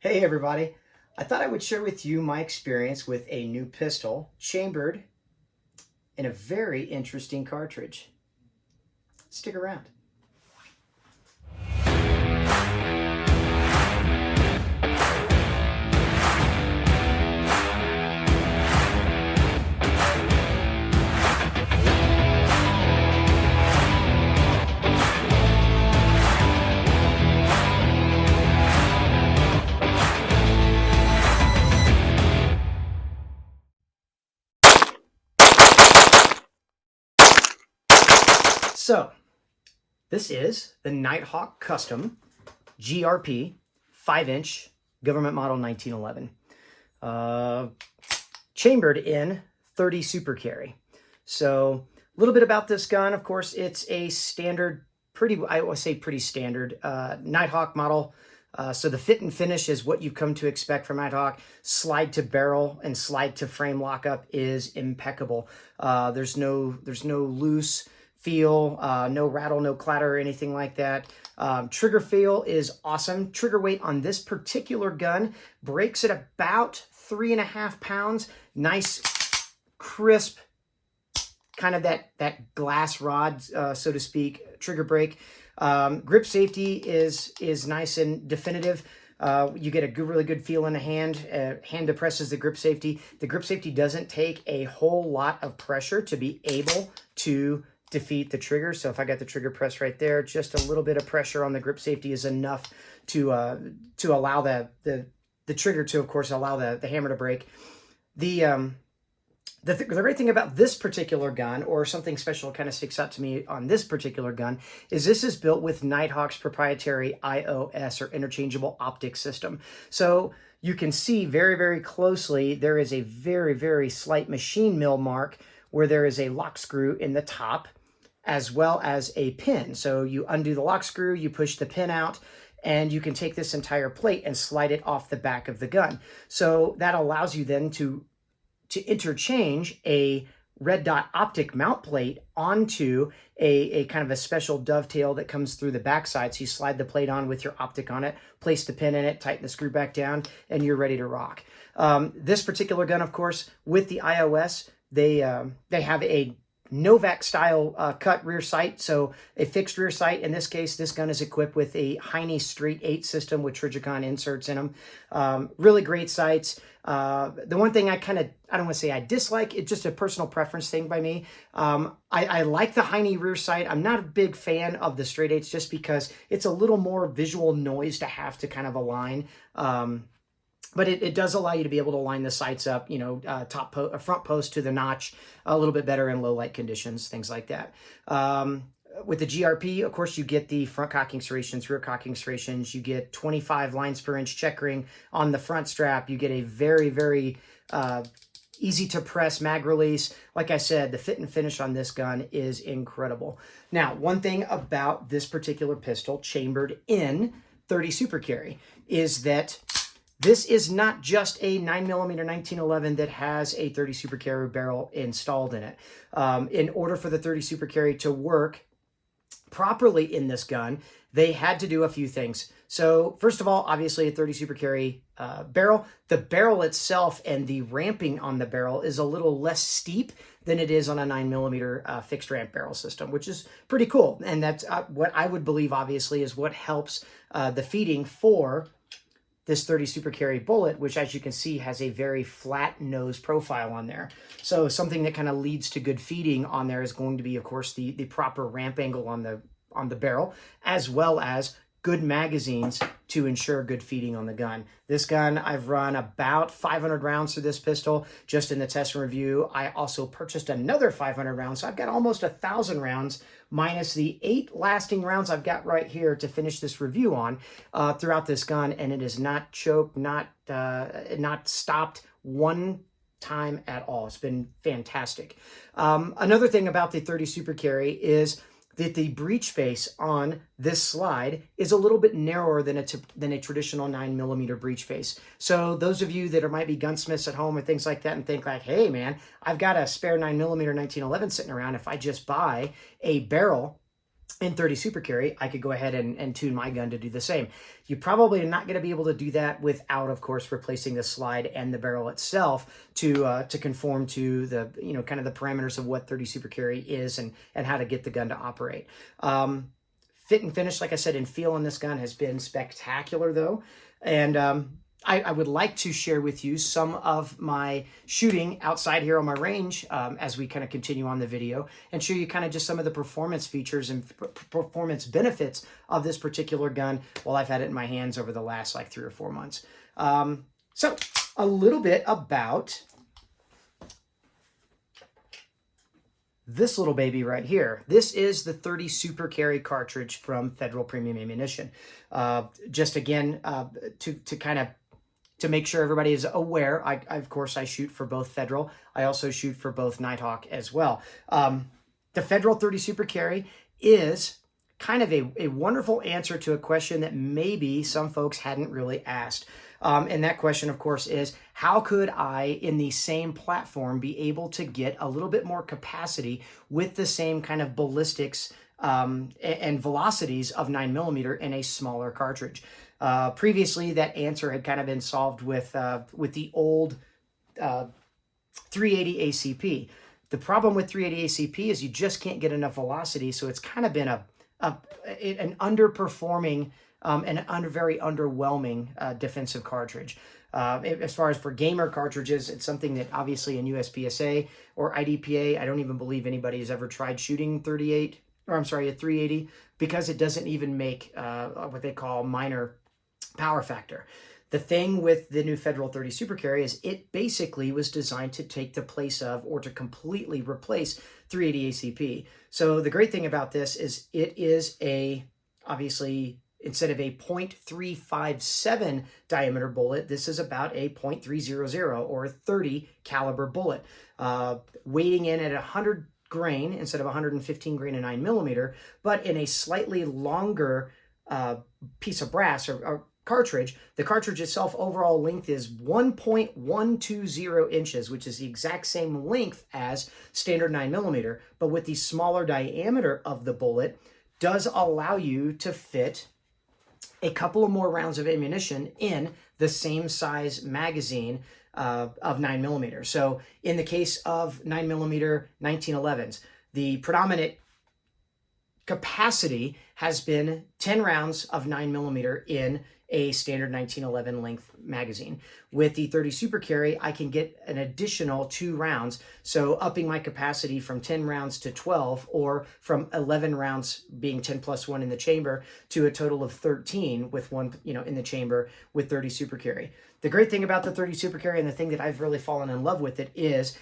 Hey everybody, I thought I would share with you my experience with a new pistol chambered in a very interesting cartridge. Stick around. So, this is the Nighthawk Custom GRP 5-inch government model 1911. Chambered in 30 super carry. So a little bit about this gun. Of course, it's a standard, I would say pretty standard Nighthawk model. So the fit and finish is what you've come to expect from Nighthawk. Slide to barrel and slide to frame lockup is impeccable. There's no loose feel, no rattle, no clatter, or anything like that. Trigger feel is awesome. Trigger weight on this particular gun breaks at about 3.5 pounds. Nice, crisp, kind of that glass rod, so to speak, trigger break. Grip safety is nice and definitive. You get a really good feel in the hand. Hand depresses the grip safety. The grip safety doesn't take a whole lot of pressure to be able to defeat the trigger. So if I got the trigger press right there, just a little bit of pressure on the grip safety is enough to allow the trigger to, of course, allow the hammer to break. The great thing about this particular gun, or something special kind of sticks out to me on this particular gun, is this is built with Nighthawk's proprietary IOS, or interchangeable optics system. So you can see very, very closely, there is a very, very slight machine mill mark where there is a lock screw in the top, as well as a pin. So you undo the lock screw, you push the pin out, and you can take this entire plate and slide it off the back of the gun. So that allows you then to interchange a red dot optic mount plate onto a kind of a special dovetail that comes through the backside. So you slide the plate on with your optic on it, place the pin in it, tighten the screw back down, and you're ready to rock. This particular gun, of course, with the iOS, they have a Novak style cut rear sight, so a fixed rear sight. In this case, this gun is equipped with a Heine straight 8 system with Trijicon inserts in them. Really great sights. The one thing I don't want to say I dislike, it's just a personal preference thing by me. I like the Heine rear sight. I'm not a big fan of the straight 8s just because it's a little more visual noise to have to kind of align. But it does allow you to be able to line the sights up, front post to the notch a little bit better in low light conditions, things like that. With the GRP, of course, you get the front cocking serrations, rear cocking serrations. You get 25 lines per inch checkering on the front strap. You get a very, very easy to press mag release. Like I said, the fit and finish on this gun is incredible. Now, one thing about this particular pistol chambered in 30 super carry is that this is not just a 9mm 1911 that has a 30 super carry barrel installed in it. In order for the 30 super carry to work properly in this gun, they had to do a few things. So first of all, obviously a 30 super carry barrel. The barrel itself and the ramping on the barrel is a little less steep than it is on a 9mm fixed ramp barrel system, which is pretty cool. And that's what I would believe, obviously, is what helps the feeding for this 30 super carry bullet, which, as you can see, has a very flat nose profile on there. So something that kind of leads to good feeding on there is going to be, of course, the proper ramp angle on the barrel, as well as good magazines to ensure good feeding on the gun. This gun, I've run about 500 rounds through this pistol just in the test and review. I also purchased another 500 rounds, so I've got almost 1,000 rounds minus the 8 lasting rounds I've got right here to finish this review on throughout this gun, and it is not choked, not stopped one time at all. It's been fantastic. Another thing about the 30 super carry is that the breech face on this slide is a little bit narrower than a traditional 9mm breech face. So those of you that might be gunsmiths at home or things like that and think like, hey man, I've got a spare 9mm 1911 sitting around. If I just buy a barrel in 30 super carry, I could go ahead and tune my gun to do the same. You probably are not going to be able to do that without, of course, replacing the slide and the barrel itself to conform to the, kind of the parameters of what 30 super carry is and how to get the gun to operate. Fit and finish, like I said, and feel on this gun has been spectacular, though. And I would like to share with you some of my shooting outside here on my range as we kind of continue on the video, and show you kind of just some of the performance features and performance benefits of this particular gun while I've had it in my hands over the last like 3 or 4 months. So a little bit about this little baby right here. This is the 30 Super Carry cartridge from Federal Premium Ammunition. Just again, to kind of to make sure everybody is aware, of course, I shoot for both Federal. I also shoot for both Nighthawk as well. The Federal 30 Super Carry is kind of a wonderful answer to a question that maybe some folks hadn't really asked. And that question, of course, is how could I, in the same platform, be able to get a little bit more capacity with the same kind of ballistics and velocities of 9mm in a smaller cartridge? Previously, that answer had kind of been solved with the old 380 ACP. The problem with 380 ACP is you just can't get enough velocity, so it's kind of been an underperforming and very underwhelming defensive cartridge. As far as for gamer cartridges, it's something that obviously in USPSA or IDPA, I don't even believe anybody has ever tried shooting 380, because it doesn't even make what they call minor power factor. The thing with the new Federal 30 Super Carry is it basically was designed to take the place of or to completely replace 380 ACP. So the great thing about this is it is obviously, instead of a .357 diameter bullet, this is about a .300 or a 30 caliber bullet, weighting in at 100 grain instead of 115 grain of 9mm, but in a slightly longer piece of brass or cartridge. The cartridge itself overall length is 1.120 inches, which is the exact same length as standard 9mm, but with the smaller diameter of the bullet does allow you to fit a couple of more rounds of ammunition in the same size magazine of 9mm. So in the case of 9mm 1911s, the predominant capacity has been 10 rounds of 9mm in a standard 1911 length magazine. With the 30 Super Carry, I can get an additional 2 rounds, so upping my capacity from 10 rounds to 12, or from 11 rounds being 10 plus 1 in the chamber to a total of 13 with 1 in the chamber with 30 Super Carry. The great thing about the 30 Super Carry, and the thing that I've really fallen in love with it, is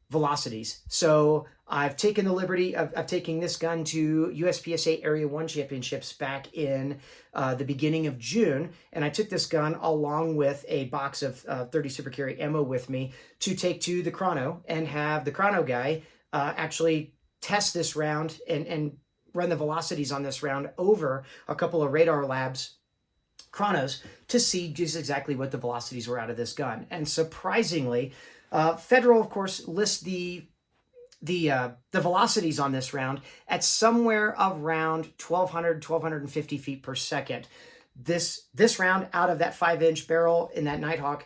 velocities. So I've taken the liberty of taking this gun to USPSA Area 1 Championships back in the beginning of June, and I took this gun along with a box of 30 Super Carry ammo with me to take to the chrono and have the chrono guy actually test this round and run the velocities on this round over a couple of Radar Labs chronos to see just exactly what the velocities were out of this gun. And surprisingly, Federal, of course, lists the velocities on this round at somewhere around 1,250 feet per second. This round out of that 5-inch barrel in that Nighthawk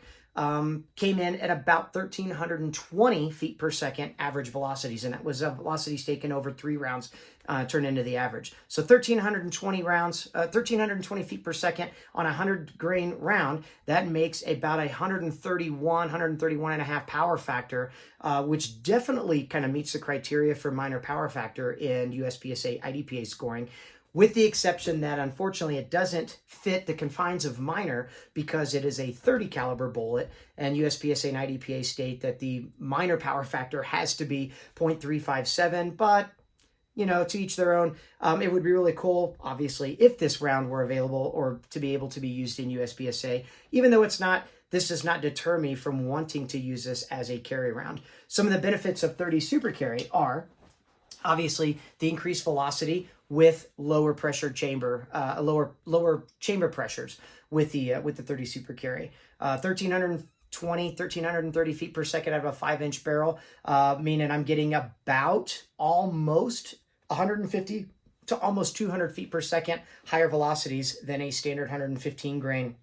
came in at about 1,320 feet per second average velocities, and that was velocities taken over 3 rounds turned into the average. So 1,320 feet per second on a 100 grain round, that makes about 131 and a half power factor, which definitely kind of meets the criteria for minor power factor in USPSA IDPA scoring, with the exception that unfortunately it doesn't fit the confines of minor because it is a 30 caliber bullet, and USPSA and IDPA state that the minor power factor has to be 0.357, but to each their own. It would be really cool, obviously, if this round were available or to be able to be used in USPSA. Even though it's not, this does not deter me from wanting to use this as a carry round. Some of the benefits of 30 Super Carry are obviously the increased velocity with lower pressure chamber, lower chamber pressures with the 30 Super Carry. 1,330 feet per second out of a 5-inch barrel, meaning I'm getting about almost 150 to almost 200 feet per second higher velocities than a standard 115 grain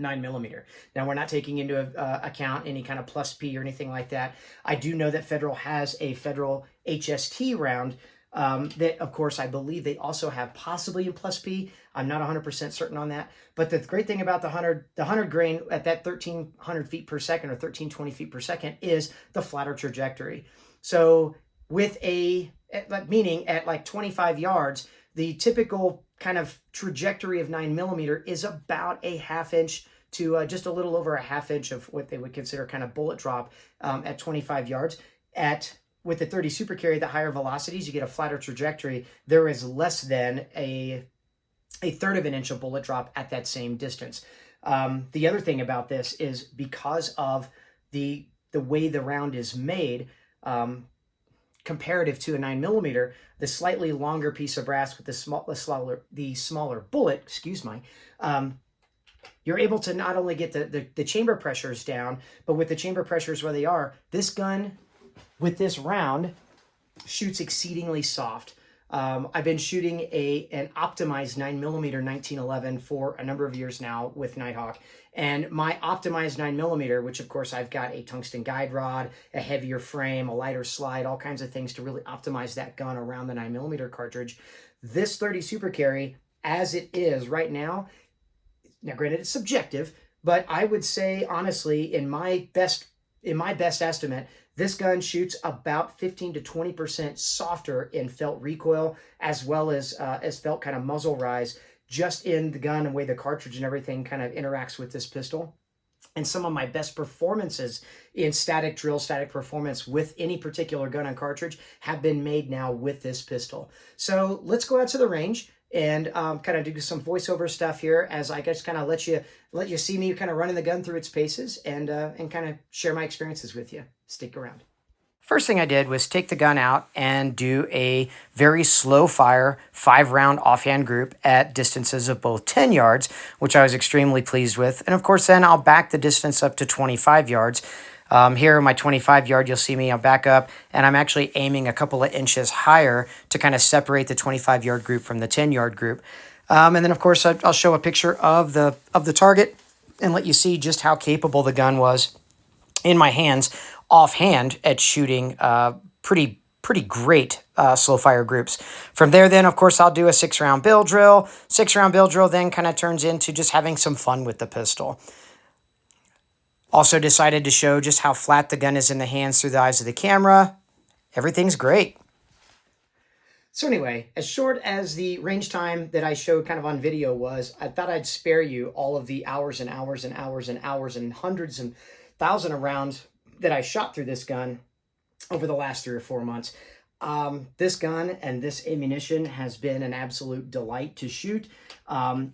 9mm. Now, we're not taking into account any kind of plus P or anything like that. I do know that Federal has a Federal HST round that, of course, I believe they also have possibly in plus P. I'm not 100% certain on that. But the great thing about the 100 grain at that 1,300 feet per second or 1,320 feet per second is the flatter trajectory. So with meaning at like 25 yards, the typical kind of trajectory of 9mm is about a ½ inch to just a little over a ½ inch of what they would consider kind of bullet drop at 25 yards. With the 30 Super Carry, the higher velocities, you get a flatter trajectory. There is less than a third of an inch of bullet drop at that same distance. The other thing about this is because of the way the round is made, comparative to a 9mm, the slightly longer piece of brass with the smaller bullet, excuse me, you're able to not only get the chamber pressures down, but with the chamber pressures where they are, this gun with this round shoots exceedingly soft. I've been shooting an optimized 9mm 1911 for a number of years now with Nighthawk. And my optimized 9mm, which of course I've got a tungsten guide rod, a heavier frame, a lighter slide, all kinds of things to really optimize that gun around the 9mm cartridge. This 30 Super Carry, as it is right now granted it's subjective, but I would say honestly, in my best estimate, this gun shoots about 15 to 20% softer in felt recoil, as well as felt kind of muzzle rise, just in the gun and the way the cartridge and everything kind of interacts with this pistol. And some of my best performances in static drill, static performance with any particular gun and cartridge have been made now with this pistol. So let's go out to the range and kind of do some voiceover stuff here as I just kind of let you see me kind of running the gun through its paces and kind of share my experiences with you. Stick around. First thing I did was take the gun out and do a very slow fire 5-round offhand group at distances of both 10 yards, which I was extremely pleased with. And of course, then I'll back the distance up to 25 yards. Here, my 25 yard, you'll see me, I'll back up, and I'm actually aiming a couple of inches higher to kind of separate the 25 yard group from the 10 yard group. And then, of course, I'll show a picture of the target and let you see just how capable the gun was in my hands offhand at shooting pretty great slow fire groups. From there, then, of course, I'll do a 6-round bill drill. 6-round bill drill then kind of turns into just having some fun with the pistol. Also decided to show just how flat the gun is in the hands through the eyes of the camera. Everything's great. So anyway, as short as the range time that I showed kind of on video was, I thought I'd spare you all of the hours and hours and hours and hours and hundreds and thousands of rounds that I shot through this gun over the last 3 or 4 months. This gun and this ammunition has been an absolute delight to shoot.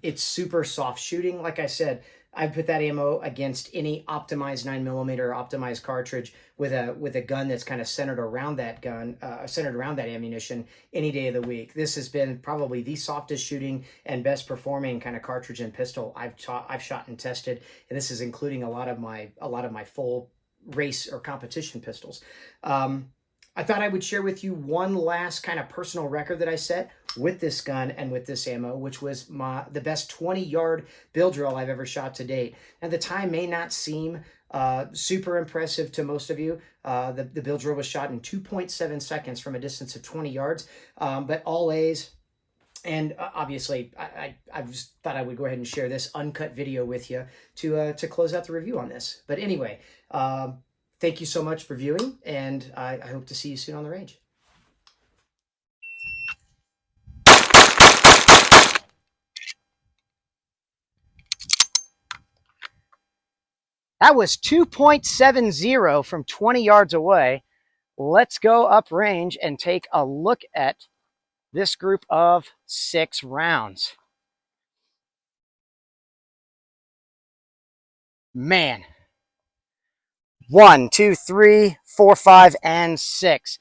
It's super soft shooting. Like I said, I put that ammo against any optimized 9mm or optimized cartridge with a gun that's kind of centered around that gun, centered around that ammunition any day of the week. This has been probably the softest shooting and best performing kind of cartridge and pistol I've shot and tested, and this is including a lot of my full race or competition pistols. I thought I would share with you one last kind of personal record that I set with this gun and with this ammo, which was the best 20-yard bill drill I've ever shot to date. Now, the time may not seem super impressive to most of you. The bill drill was shot in 2.7 seconds from a distance of 20 yards, but all A's. And obviously, I just thought I would go ahead and share this uncut video with you to close out the review on this. But anyway, thank you so much for viewing, and I hope to see you soon on the range. That was 2.70 from 20 yards away. Let's go uprange and take a look at this group of 6 rounds. Man. 1, 2, 3, 4, 5, and 6.